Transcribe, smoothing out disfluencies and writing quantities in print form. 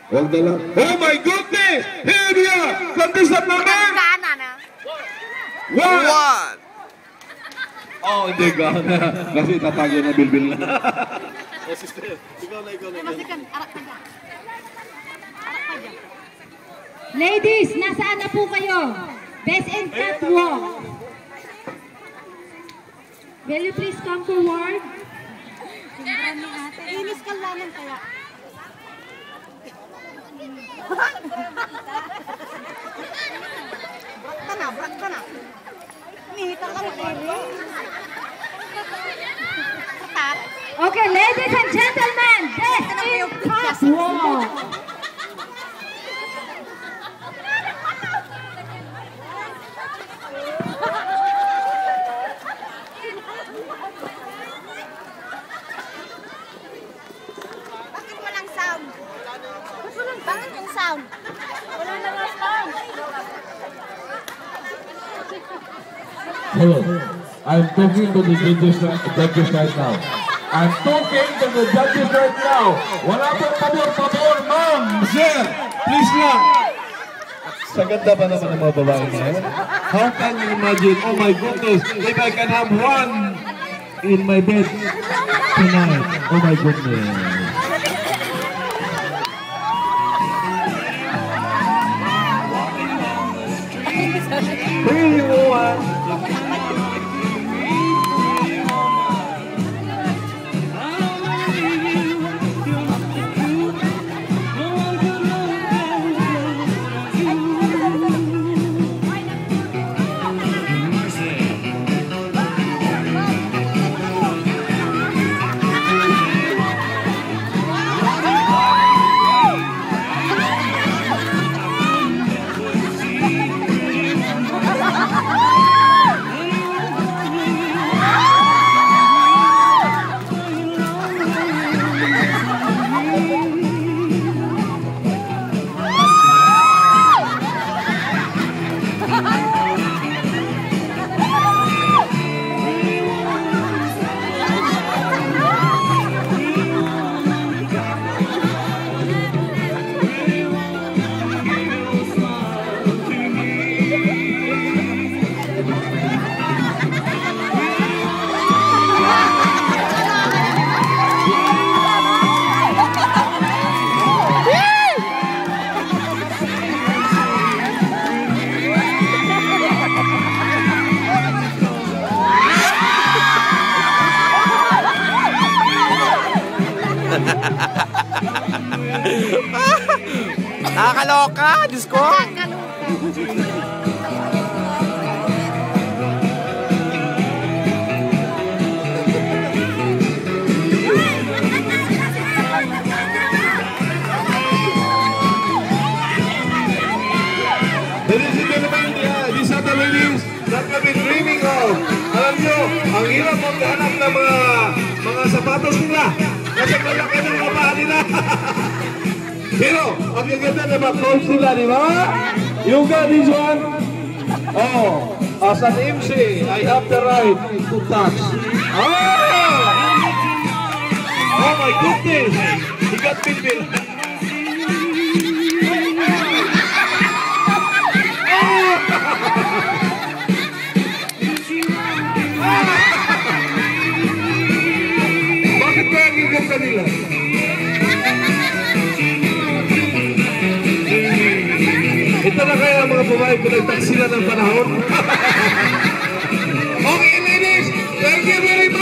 Huwag na lang. Oh my goodness! Here we are! Contestant number... One! Oh, hindi ka na. Kasi tatago na bilbil na. Oh, sister. Ikaw na. Arak pa dyan. Ladies, nasaan na po kayo? Best in catwalk. Will you please come forward? Inis ka lang kaya. Brak ka na. Nihita ka na. Okay, ladies and gentlemen, best in catwalk. Bakit walang sound? Bakit yung sound? Wala na nga sound. Hello, I'm talking to the judges right now. I'm talking to the judges right now. Wala pong pabor, ma'am, sir. Please lang. Sa ganda pa naman ng mga babae ngayon. How can you imagine, oh my goodness, if I can have one in my bed tonight. Oh my goodness. Pretty woman. Nakakaloka, Diyos ko. Ladies and gentlemen, these are the ladies that we've been dreaming of. Alam nyo, ang hirap maghanap ng mga sapatos nila. Kasi malaki ng mga paa nila. Pero, ang gaganda na mga nila, di ba? You got this one? Oh, as an MC, I have the right to touch. Oh my goodness! He got bilbil. Bakit ba ang gaganda nila? Ito na kaya mga babae pinagtaksila ng panahon?